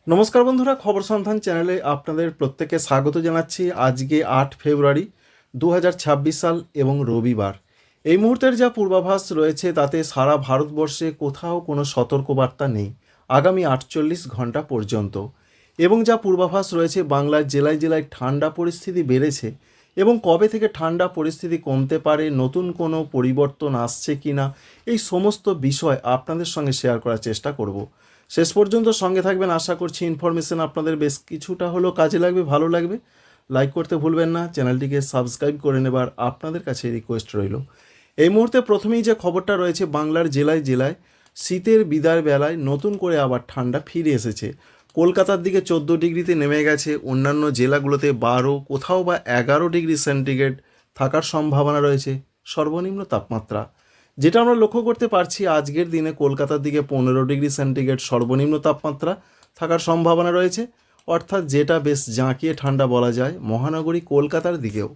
নমস্কার বন্ধুরা, খবর সন্ধান চ্যানেলে আপনাদের প্রত্যেককে স্বাগত জানাচ্ছি। আজকে ৮ ফেব্রুয়ারি 2026 সাল এবং রবিবার। এই মুহূর্তের যা পূর্বাভাস রয়েছে তাতে সারা ভারতবর্ষে কোথাও কোনো সতর্কবার্তা নেই আগামী 48 ঘন্টা পর্যন্ত। এবং যা পূর্বাভাস রয়েছে বাংলার জেলায় জেলায় ঠান্ডা পরিস্থিতি বেড়েছে এবং কবে থেকে ঠান্ডা পরিস্থিতি কমতে পারে, নতুন কোনো পরিবর্তন আসছে কি না, এই সমস্ত বিষয় আপনাদের সঙ্গে শেয়ার করার চেষ্টা করব। শেষ পর্যন্ত সঙ্গে থাকবেন, আশা করছি ইনফরমেশন আপনাদের বেশ কিছুটা হলেও কাজে লাগবে, ভালো লাগবে। লাইক করতে ভুলবেন না, চ্যানেলটিকে সাবস্ক্রাইব করে নেবার আপনাদের কাছে রিকোয়েস্ট রইল। এই মুহূর্তে প্রথমেই যে খবরটা রয়েছে, বাংলার জেলায় জেলায় শীতের বিদায় বেলায় নতুন করে আবার ঠান্ডা ফিরে এসেছে। কলকাতার দিকে 14 ডিগ্রিতে নেমে গেছে, অন্যান্য জেলাগুলোতে 12, কোথাও বা 11 ডিগ্রি সেন্টিগ্রেড থাকার সম্ভাবনা রয়েছে সর্বনিম্ন তাপমাত্রা। যেটা আমরা লক্ষ্য করতে পারছি, আজকের দিনে কলকাতার দিকে 15 ডিগ্রি সেন্টিগ্রেড সর্বনিম্ন তাপমাত্রা থাকার সম্ভাবনা রয়েছে, অর্থাৎ যেটা বেশ জাঁকিয়ে ঠান্ডা বলা যায় মহানগরী কলকাতার দিকেও।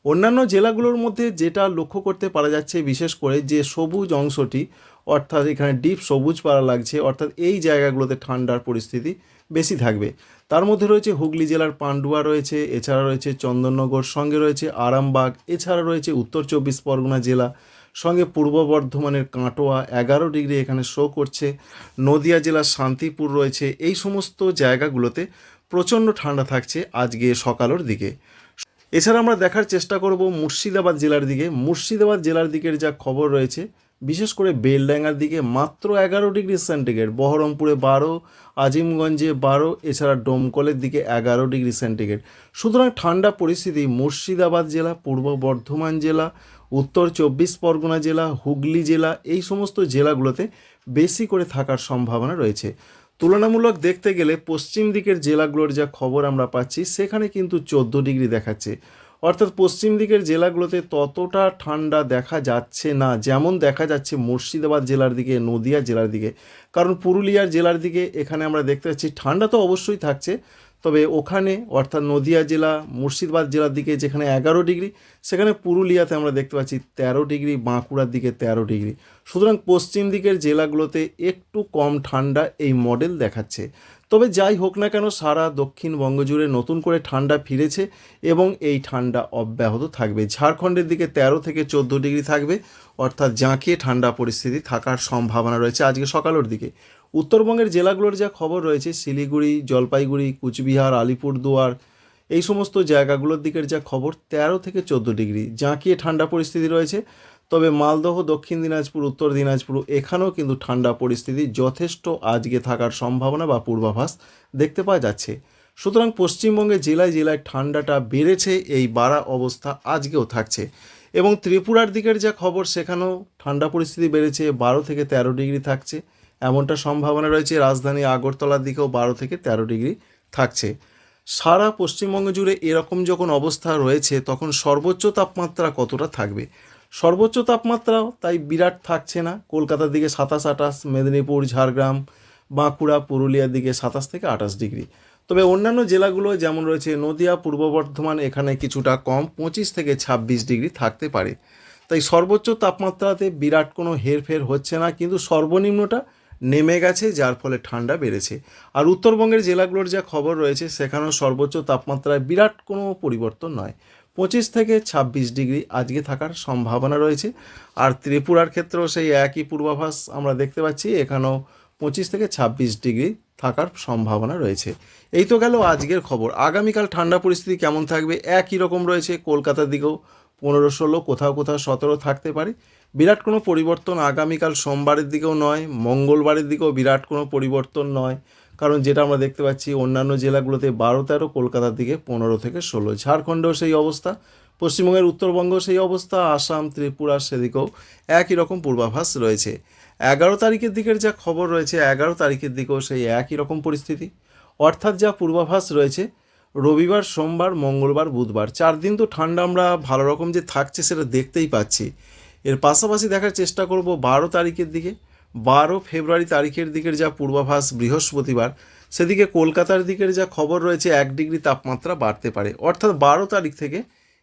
অন্যান্য জেলাগুলোর মধ্যে যেটা লক্ষ্য করতে পারা যাচ্ছে, বিশেষ করে যে সবুজ অংশটি, অর্থাৎ এখানে ডিপ সবুজ পাড়া লাগছে, অর্থাৎ এই জায়গাগুলোতে ঠান্ডার পরিস্থিতি বেশি থাকবে। তার মধ্যে রয়েছে হুগলি জেলার পান্ডুয়া রয়েছে, এছাড়া রয়েছে চন্দননগর, সঙ্গে রয়েছে আরামবাগ, এছাড়া রয়েছে উত্তর 24 পরগনা জেলা, সঙ্গে পূর্ব বর্ধমানের কাটোয়া 11 ডিগ্রি এখানে শো করছে, নদিয়া জেলার শান্তিপুর রয়েছে। এই সমস্ত জায়গাগুলোতে প্রচণ্ড ঠান্ডা থাকছে আজকে সকালের দিকে। এছাড়া আমরা দেখার চেষ্টা করব মুর্শিদাবাদ জেলার দিকে। মুর্শিদাবাদ জেলার দিকের যা খবর রয়েছে, বিশেষ করে বেলডাঙ্গার দিকে মাত্র 11 ডিগ্রি সেন্টিগ্রেড, বহরমপুরে 12, আজিমগঞ্জে 12, এছাড়া ডোমকলের দিকে 11 ডিগ্রি সেন্টিগ্রেড। সুতরাং ঠান্ডা পরিস্থিতি মুর্শিদাবাদ জেলা, পূর্ব বর্ধমান জেলা, উত্তর 24 পরগনা জেলা, হুগলি জেলা, এই সমস্ত জেলাগুলোতে বেশি করে থাকার সম্ভাবনা রয়েছে। তুলনামূলক দেখতে গেলে পশ্চিম দিকের জেলাগুলোর যা খবর আমরা পাচ্ছি, সেখানে কিন্তু 14 ডিগ্রি দেখাচ্ছে, অর্থাৎ পশ্চিম দিকের জেলাগুলোতে ততটা ঠান্ডা দেখা যাচ্ছে না যেমন দেখা যাচ্ছে মুর্শিদাবাদ জেলার দিকে, নদিয়া জেলার দিকে। কারণ পুরুলিয়ার জেলার দিকে এখানে আমরা দেখতে পাচ্ছি ঠান্ডা তো অবশ্যই থাকছে, তবে ওখানে অর্থাৎ নদিয়া জেলা, মুর্শিদাবাদ জেলার দিকে যেখানে 11 ডিগ্রি, সেখানে পুরুলিয়াতে আমরা দেখতে পাচ্ছি 13 ডিগ্রি, বাঁকুড়ার দিকে 13 ডিগ্রি। সুতরাং পশ্চিম দিকের জেলাগুলোতে একটু কম ঠান্ডা এই মডেল দেখাচ্ছে। তবে যাই হোক না কেন, সারা দক্ষিণবঙ্গ জুড়ে নতুন করে ঠান্ডা ফিরেছে এবং এই ঠান্ডা অব্যাহত থাকবে। ঝাড়খণ্ডের দিকে 13 থেকে 14 ডিগ্রি থাকবে, অর্থাৎ জাঁকিয়ে ঠান্ডা পরিস্থিতি থাকার সম্ভাবনা রয়েছে আজকে সকালের দিকে। উত্তরবঙ্গের জেলাগুলোর যা খবর রয়েছে, শিলিগুড়ি, জলপাইগুড়ি, কুচবিহার, আলিপুরদুয়ার, এই সমস্ত জায়গাগুলোর দিকের যা খবর, 13 থেকে 14 ডিগ্রি জাঁকিয়ে ঠান্ডা পরিস্থিতি রয়েছে। তবে মালদহ, দক্ষিণ দিনাজপুর, উত্তর দিনাজপুর, এখানেও কিন্তু ঠান্ডা পরিস্থিতি যথেষ্ট আজকে থাকার সম্ভাবনা বা পূর্বাভাস দেখতে পাওয়া যাচ্ছে। সুতরাং পশ্চিমবঙ্গের জেলায় জেলায় ঠান্ডাটা বেড়েছে, এই বাড়া অবস্থা আজকেও থাকছে। এবং ত্রিপুরার দিকের যা খবর, সেখানেও ঠান্ডা পরিস্থিতি বেড়েছে, 12 থেকে 13 ডিগ্রি থাকছে এমনটা সম্ভাবনা রয়েছে। রাজধানী আগরতলার দিকেও 12 থেকে 13 ডিগ্রি থাকছে। সারা পশ্চিমবঙ্গ জুড়ে এরকম যখন অবস্থা রয়েছে, তখন সর্বোচ্চ তাপমাত্রা কতটা থাকবে? সর্বোচ্চ তাপমাত্রাও তাই বিরাট থাকছে না। কলকাতার দিকে 27-28, মেদিনীপুর, ঝাড়গ্রাম, বাঁকুড়া, পুরুলিয়ার দিকে 27 থেকে 28 ডিগ্রি। তবে অন্যান্য জেলাগুলো যেমন রয়েছে নদিয়া, পূর্ব বর্ধমান, এখানে কিছুটা কম, 25 থেকে 26 ডিগ্রি থাকতে পারে। তাই সর্বোচ্চ তাপমাত্রাতে বিরাট কোনো হেরফের হচ্ছে না, কিন্তু সর্বনিম্নটা নেমে গেছে, যার ফলে ঠান্ডা বেড়েছে। আর উত্তরবঙ্গের জেলাগুলোর যা খবর রয়েছে, সেখানেও সর্বোচ্চ তাপমাত্রায় বিরাট কোনো পরিবর্তন নয়, 25 থেকে 26 ডিগ্রি আজকে থাকার সম্ভাবনা রয়েছে। আর ত্রিপুরার ক্ষেত্রেও সেই একই পূর্বাভাস আমরা দেখতে পাচ্ছি, এখানেও 25 থেকে 26 ডিগ্রি থাকার সম্ভাবনা রয়েছে। এই তো গেল আজকের খবর। আগামীকাল ঠান্ডা পরিস্থিতি কেমন থাকবে? একই রকম রয়েছে, কলকাতার দিকেও 15-16, কোথাও কোথাও 17 থাকতে পারে। বিরাট কোনো পরিবর্তন আগামীকাল সোমবারের দিকেও নয়, মঙ্গলবারের দিকেও বিরাট কোনো পরিবর্তন নয়। কারণ যেটা আমরা দেখতে পাচ্ছি, অন্যান্য জেলাগুলোতে 12-13, কলকাতার দিকে 15 থেকে 16। ঝাড়খণ্ডেও সেই অবস্থা, পশ্চিমবঙ্গের উত্তরবঙ্গ সেই অবস্থা, আসাম, ত্রিপুরা, সেদিকেও একই রকম পূর্বাভাস রয়েছে। 11 তারিখের দিকের যা খবর রয়েছে, 11 তারিখের দিকেও সেই একই রকম পরিস্থিতি। অর্থাৎ যা পূর্বাভাস রয়েছে, রবিবার, সোমবার, মঙ্গলবার, বুধবার 4 দিন তো ঠান্ডা আমরা ভালো রকম যে থাকছে সেটা দেখতেই পাচ্ছি। এর পাশাপাশি দেখার চেষ্টা করব 12 তারিখের দিকে। 12 ফেব্রুয়ারি তারিখের দিকের যা পূর্বাভাস, বৃহস্পতিবার, সেদিকে কলকাতার দিকের যা খবর রয়েছে, 1 ডিগ্রি তাপমাত্রা বাড়তে পারে। অর্থাৎ 12 তারিখ থেকে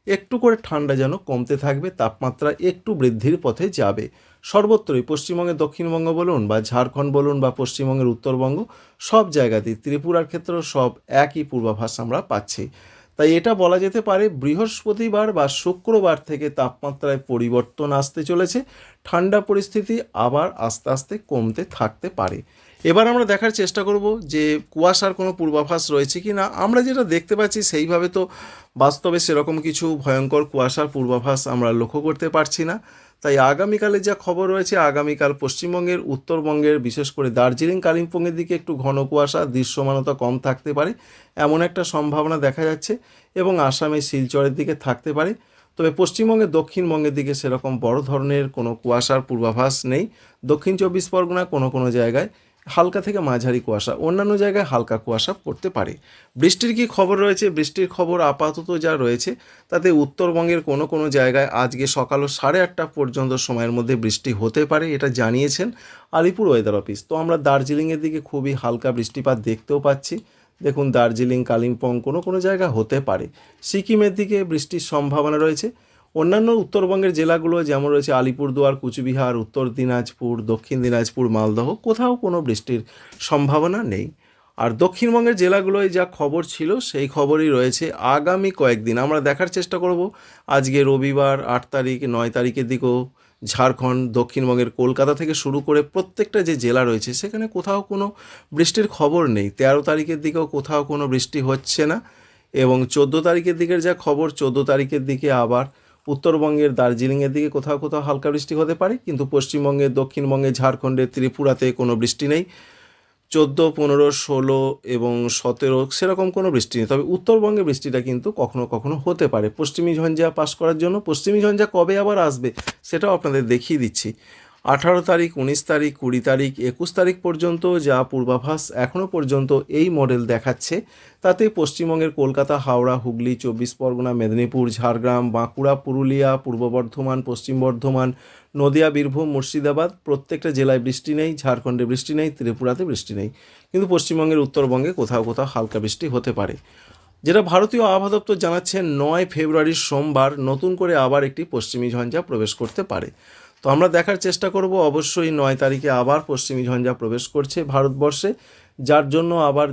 একটু করে ঠান্ডা যেন কমতে থাকবে, তাপমাত্রা একটু বৃদ্ধির পথে যাবে। সর্বত্রই পশ্চিমবঙ্গের দক্ষিণবঙ্গ বলুন বা ঝাড়খণ্ড বলুন বা পশ্চিমবঙ্গের উত্তরবঙ্গ, সব জায়গাতেই, ত্রিপুরার ক্ষেত্রেও সব একই পূর্বাভাস আমরা পাচ্ছি। তাই এটা বলা যেতে পারে বৃহস্পতিবার বা শুক্রবার থেকে তাপমাত্রায় পরিবর্তন আসতে চলেছে, ঠান্ডা পরিস্থিতি আবার আস্তে আস্তে কমতে থাকতে পারে। এবার আমরা দেখার চেষ্টা করব যে কুয়াশার কোনো পূর্বাভাস রয়েছে কি না। আমরা যেটা দেখতে পাচ্ছি সেইভাবে তো বাস্তবে সেরকম কিছু ভয়ঙ্কর কুয়াশার পূর্বাভাস আমরা লক্ষ্য করতে পারছি না। তাই আগামীকালে যা খবর রয়েছে, আগামীকাল পশ্চিমবঙ্গের, উত্তরবঙ্গের, বিশেষ করে দার্জিলিং কালিম্পংয়ের দিকে একটু ঘন কুয়াশা, দৃশ্যমানতা কম থাকতে পারে এমন একটা সম্ভাবনা দেখা যাচ্ছে, এবং আসামে শিলচরের দিকে থাকতে পারে। তবে পশ্চিমবঙ্গের দক্ষিণবঙ্গের দিকে সেরকম বড় ধরনের কোনো কুয়াশার পূর্বাভাস নেই। দক্ষিণ চব্বিশ পরগনা কোনো কোনো জায়গায় হালকা থেকে মাঝারি কুয়াশা, অন্যান্য জায়গায় হালকা কুয়াশা পড়তে পারে। বৃষ্টির কি খবর রয়েছে? বৃষ্টির খবর আপাতত যা রয়েছে তাতে উত্তরবঙ্গের কোনো কোনো জায়গায় আজকে সকাল 8:30 পর্যন্ত সময়ের মধ্যে বৃষ্টি হতে পারে, এটা জানিয়েছেন আলিপুর ওয়েদার অফিস। তো আমরা দার্জিলিংয়ের দিকে খুবই হালকা বৃষ্টিপাত দেখতেও পাচ্ছি। দেখুন, দার্জিলিং কালিম্পং কোনো কোনো জায়গা হতে পারে। সিকিমের দিকে বৃষ্টির সম্ভাবনা রয়েছে। অন্যান্য উত্তরবঙ্গের জেলাগুলো যেমন রয়েছে আলিপুরদুয়ার, কুচবিহার, উত্তর দিনাজপুর, দক্ষিণ দিনাজপুর, মালদহ, কোথাও কোনো বৃষ্টির সম্ভাবনা নেই। আর দক্ষিণবঙ্গের জেলাগুলোয় যা খবর ছিল সেই খবরই রয়েছে আগামী কয়েকদিন। আমরা দেখার চেষ্টা করব আজকে রবিবার 8 তারিখ, 9 তারিখের দিকেও ঝাড়খণ্ড, দক্ষিণবঙ্গের কলকাতা থেকে শুরু করে প্রত্যেকটা যে জেলা রয়েছে সেখানে কোথাও কোনো বৃষ্টির খবর নেই। 13 তারিখের দিকেও কোথাও কোনো বৃষ্টি হচ্ছে না, এবং 14 তারিখের দিকের যা খবর, 14 তারিখের দিকে আবার উত্তরবঙ্গের দার্জিলিংয়ের দিকে কোথাও কোথাও হালকা বৃষ্টি হতে পারে, কিন্তু পশ্চিমবঙ্গের, দক্ষিণবঙ্গে, ঝাড়খণ্ডের, ত্রিপুরাতে কোনো বৃষ্টি নেই। 14, 15, 16 এবং 17 সেরকম কোনো বৃষ্টি নেই। তবে উত্তরবঙ্গে বৃষ্টিটা কিন্তু কখনো কখনো হতে পারে। পশ্চিমী ঝঞ্ঝা পাস করার জন্য, পশ্চিমী ঝঞ্ঝা কবে আবার আসবে সেটাও আপনাদের দেখিয়ে দিচ্ছি। 18 তারিখ, 19 তারিখ, 20 তারিখ, 21 তারিখ পর্যন্ত যা পূর্বাভাস এখনও পর্যন্ত এই মডেল দেখাচ্ছে, তাতে পশ্চিমবঙ্গের কলকাতা, হাওড়া, হুগলি, 24 পরগনা, মেদিনীপুর, ঝাড়গ্রাম, বাঁকুড়া, পুরুলিয়া, পূর্ব বর্ধমান, পশ্চিম বর্ধমান, নদিয়া, বীরভূম, মুর্শিদাবাদ প্রত্যেকটা জেলায় বৃষ্টি নেই, ঝাড়খণ্ডে বৃষ্টি নেই, ত্রিপুরাতে বৃষ্টি নেই, কিন্তু পশ্চিমবঙ্গের উত্তরবঙ্গে কোথাও কোথাও হালকা বৃষ্টি হতে পারে। যেটা ভারতীয় আবহাওয়া দপ্তর জানাচ্ছে, 9 ফেব্রুয়ারির সোমবার নতুন করে আবার একটি পশ্চিমী ঝঞ্ঝা প্রবেশ করতে পারে। তো আমরা দেখার চেষ্টা করব, অবশ্যই 9 তারিখে আবার পশ্চিমী ঝঞ্ঝা প্রবেশ করছে ভারতবর্ষে, যার জন্য আবার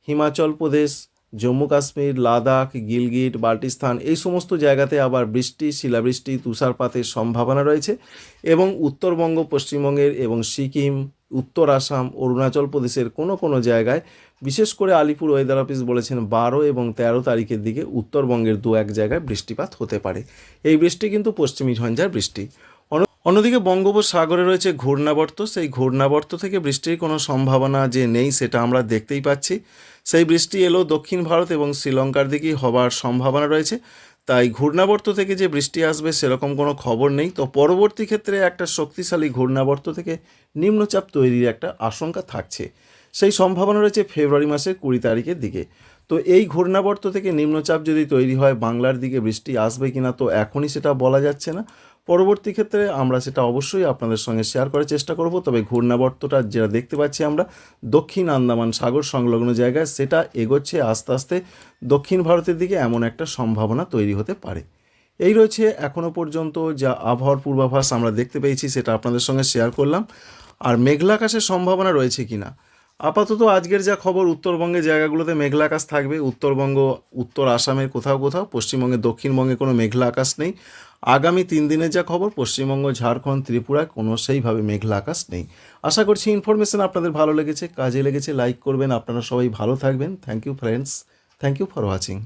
হিমাচল প্রদেশ, জম্মু কাশ্মীর, লাদাখ, গিলগিট, বাল্টিস্তান এই সমস্ত জায়গাতে আবার বৃষ্টি, শিলাবৃষ্টি, তুষারপাতের সম্ভাবনা রয়েছে, এবং উত্তরবঙ্গ, পশ্চিমবঙ্গের এবং সিকিম, উত্তর আসাম, অরুণাচল প্রদেশের কোনো কোনো জায়গায়, বিশেষ করে আলিপুর ওয়েদার অফিস বলেছেন 12 এবং 13 তারিখের দিকে উত্তরবঙ্গের 2-1 জায়গায় বৃষ্টিপাত হতে পারে। এই বৃষ্টি কিন্তু পশ্চিমী ঝঞ্ঝার বৃষ্টি। অন্যদিকে বঙ্গোপসাগরে রয়েছে ঘূর্ণাবর্ত, সেই ঘূর্ণাবর্ত থেকে বৃষ্টির কোনো সম্ভাবনা যে নেই সেটা আমরা দেখতেই পাচ্ছি। সেই বৃষ্টি এলো দক্ষিণ ভারত এবং শ্রীলঙ্কার দিকেই হবার সম্ভাবনা রয়েছে। তাই ঘূর্ণাবর্ত থেকে যে বৃষ্টি আসবে সেরকম কোনো খবর নেই। তো পরবর্তী ক্ষেত্রে একটা শক্তিশালী ঘূর্ণাবর্ত থেকে নিম্নচাপ তৈরির একটা আশঙ্কা থাকছে, সেই সম্ভাবনা রয়েছে ফেব্রুয়ারি মাসের 20 তারিখের দিকে। তো এই ঘূর্ণাবর্ত থেকে নিম্নচাপ যদি তৈরি হয়, বাংলার দিকে বৃষ্টি আসবে কিনা তো এখনই সেটা বলা যাচ্ছে না। পরবর্তী ক্ষেত্রে আমরা সেটা অবশ্যই আপনাদের সঙ্গে শেয়ার করার চেষ্টা করব। তবে ঘূর্ণাবর্তটা যেটা দেখতে পাচ্ছি আমরা দক্ষিণ আন্দামান সাগর সংলগ্ন জায়গায়, সেটা এগোচ্ছে আস্তে আস্তে দক্ষিণ ভারতের দিকে, এমন একটা সম্ভাবনা তৈরি হতে পারে। এই রয়েছে এখনও পর্যন্ত যা আবহাওয়ার পূর্বাভাস আমরা দেখতে পেয়েছি, সেটা আপনাদের সঙ্গে শেয়ার করলাম। আর মেঘলা আকাশের সম্ভাবনা রয়েছে কি না, আপাতত আজকের যা খবর, উত্তরবঙ্গের জায়গাগুলোতে মেঘলা আকাশ থাকবে। উত্তরবঙ্গ, উত্তর আসামের কোথাও কোথাও, পশ্চিমবঙ্গে, দক্ষিণবঙ্গে কোনো মেঘলা আকাশ নেই। আগামী 3 দিনের যা খবর, পশ্চিমবঙ্গ, ঝাড়খণ্ড, ত্রিপুরায় কোনো সেইভাবে মেঘলা আকাশ নেই। আশা করছি ইনফরমেশন আপনাদের ভালো লেগেছে, কাজে লেগেছে। লাইক করবেন। আপনারা সবাই ভালো থাকবেন। Thank you friends, thank you for watching.